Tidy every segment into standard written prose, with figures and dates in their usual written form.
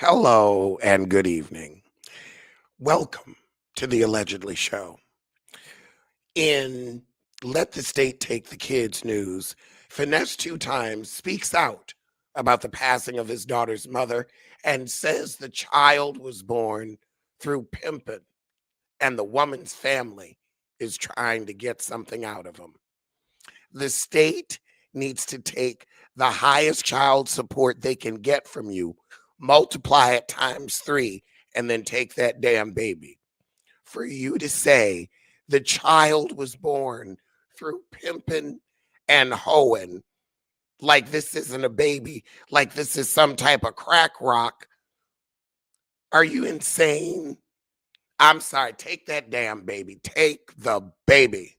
Hello and good evening. Welcome to the Allegedly Show. In Let the State Take the Kids news, Finesse Two Times speaks out about the passing of his daughter's mother and says the child was born through pimping and the woman's family is trying to get something out of him. The state needs to take the highest child support they can get from you, multiply it times three, and then take that damn baby. For you to say the child was born through pimping and hoeing, like this isn't a baby, like this is some type of crack rock. Are you insane? I'm sorry. Take that damn baby. Take the baby.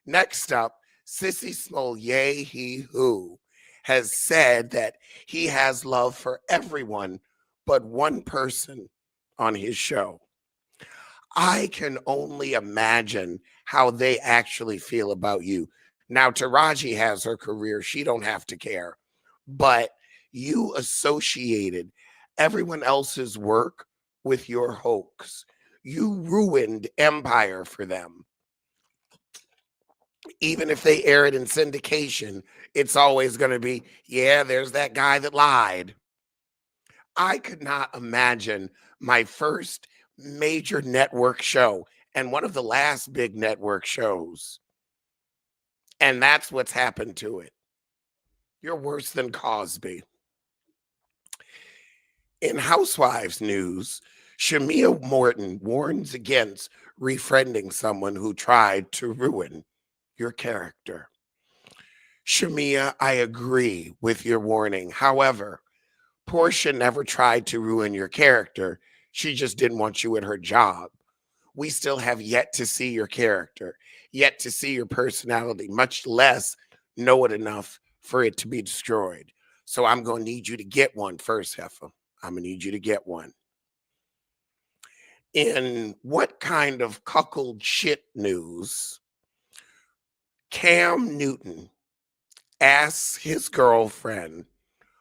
Next up, Sissy Smolye He Who has said that he has love for everyone but one person on his show. I can only imagine how they actually feel about you. Now, Taraji has her career. She don't have to care. But you associated everyone else's work with your hoax. You ruined Empire for them. Even if they air it in syndication, it's always going to be, yeah, there's that guy that lied. I could not imagine my first major network show and one of the last big network shows. And that's what's happened to it. You're worse than Cosby. In Housewives news, Shamea Morton warns against refriending someone who tried to ruin your character. Shamea, I agree with your warning. However, Portia never tried to ruin your character. She just didn't want you at her job. We still have yet to see your character, yet to see your personality, much less know it enough for it to be destroyed. So I'm going to need you to get one first, Heifer. I'm going to need you to get one. In what kind of cuckold shit news, Cam Newton asks his girlfriend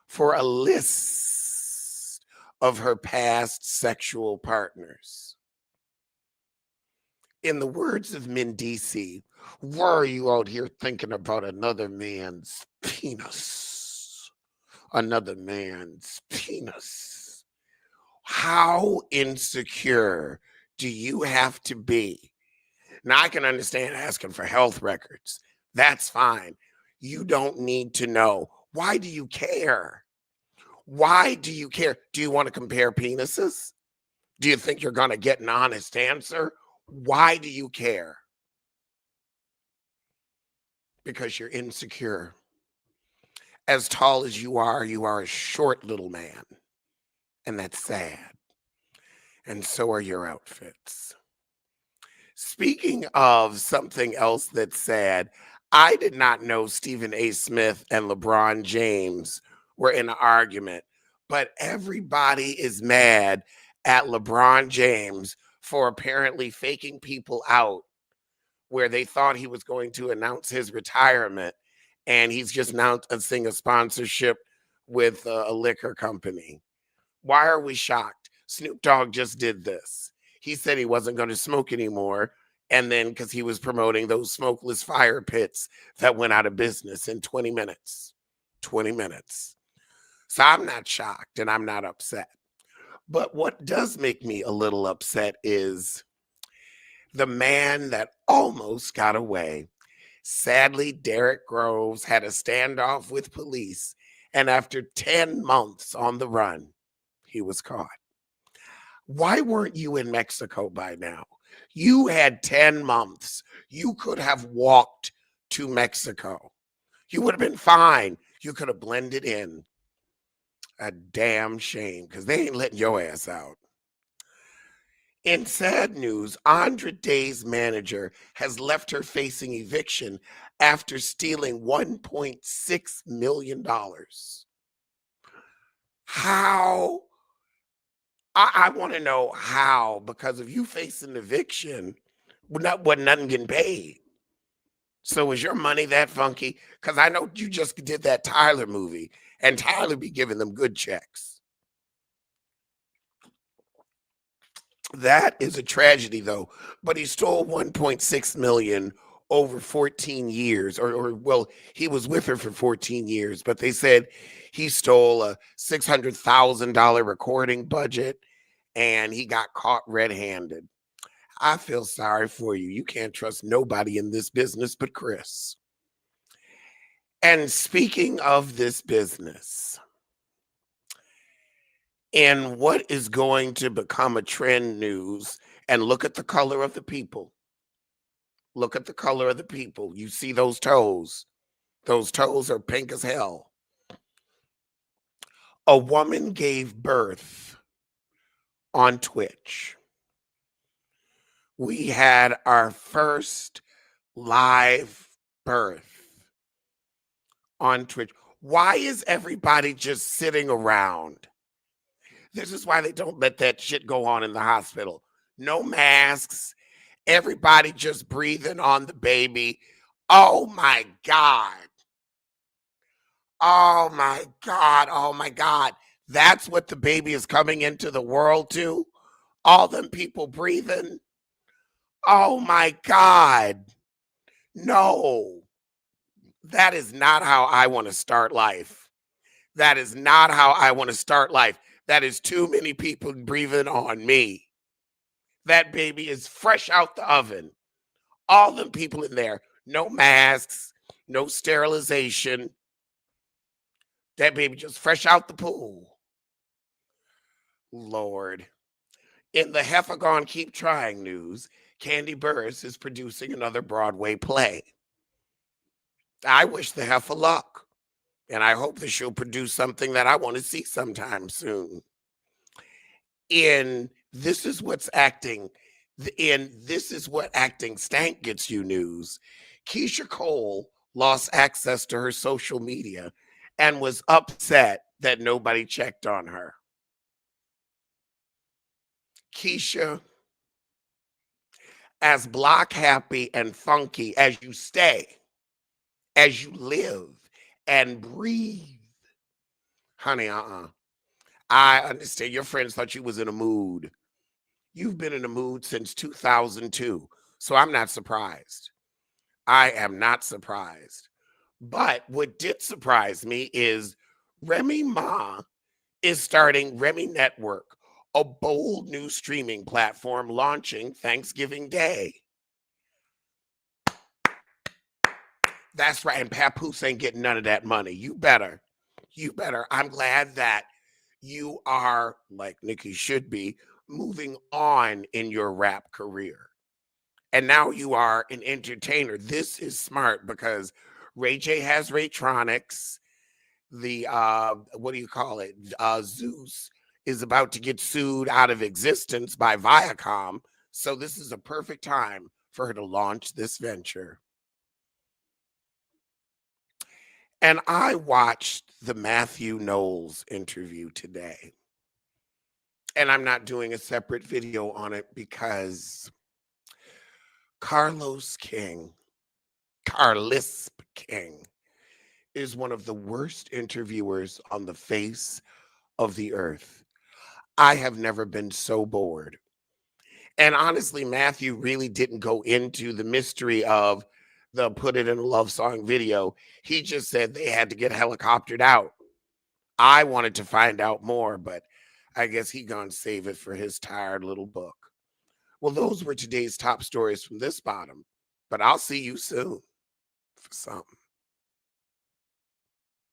for a list of her past sexual partners. In the words of Mendici, why are you out here thinking about another man's penis? Another man's penis. How insecure do you have to be? Now, I can understand asking for health records. That's fine. You don't need to know. Why do you care? Why do you care? Do you want to compare penises? Do you think you're going to get an honest answer? Why do you care? Because you're insecure. As tall as you are a short little man. And that's sad. And so are your outfits. Speaking of something else that's sad, I did not know Stephen A. Smith and LeBron James were in an argument, but everybody is mad at LeBron James for apparently faking people out where they thought he was going to announce his retirement, and he's just announcing a sponsorship with a liquor company. Why are we shocked? Snoop Dogg just did this. He said he wasn't going to smoke anymore. And then because he was promoting those smokeless fire pits that went out of business in 20 minutes. 20 minutes. So I'm not shocked and I'm not upset. But what does make me a little upset is the man that almost got away. Sadly, Derek Groves had a standoff with police. And after 10 months on the run, he was caught. Why weren't you in Mexico by now? You had 10 months. You could have walked to Mexico. You would have been fine. You could have blended in. A damn shame, because they ain't letting your ass out. In sad news, Andra Day's manager has left her facing eviction after stealing $1.6 million. How? I want to know how, because if you face an eviction, wasn't nothing getting paid. So is your money that funky? Because I know you just did that Tyler movie, and Tyler be giving them good checks. That is a tragedy though. But he stole 1.6 million over 14 years, or well, he was with her for 14 years, but they said he stole a $600,000 recording budget and he got caught red-handed. I feel sorry for you. You can't trust nobody in this business but Chris. And speaking of this business, and what is going to become a trend news, and look at the color of the people. Look at the color of the people. You see those toes. Those toes are pink as hell. A woman gave birth on Twitch. We had our first live birth on Twitch. Why is everybody just sitting around? This is why they don't let that shit go on in the hospital. No masks. Everybody just breathing on the baby. Oh my God. Oh my God. Oh my God. That's what the baby is coming into the world to. All them people breathing. Oh my God. No. That is not how I want to start life. That is not how I want to start life. That is too many people breathing on me. That baby is fresh out the oven. All them people in there, no masks, no sterilization. That baby just fresh out the pool. Lord. In the Heffergon Keep Trying news, Candy Burris is producing another Broadway play. I wish the heifer luck, and I hope that she'll produce something that I want to see sometime soon. In This Is What's Acting, in This Is What Acting Stank Gets You news, Keisha Cole lost access to her social media and was upset that nobody checked on her. Keisha, as block happy and funky as you stay, as you live and breathe, honey, I understand your friends thought you was in a mood. You've been in a mood since 2002, so I'm not surprised. I am not surprised. But what did surprise me is Remy Ma is starting Remy Network, a bold new streaming platform launching Thanksgiving Day. That's right. And Papoose ain't getting none of that money. You better. You better. I'm glad that you are, like Nikki should be, moving on in your rap career. And now you are an entertainer. This is smart because Ray J has Raytronics. The what do you call it? Zeus is about to get sued out of existence by Viacom. So this is a perfect time for her to launch this venture. And I watched the Matthew Knowles interview today. And I'm not doing a separate video on it because Carlos King, Carlisp King, is one of the worst interviewers on the face of the earth. I have never been so bored. And honestly, Matthew really didn't go into the mystery of the Put It in a Love Song video. He just said they had to get helicoptered out. I wanted to find out more, but I guess he gonna save it for his tired little book. Well, those were today's top stories from this bottom, but I'll see you soon for something.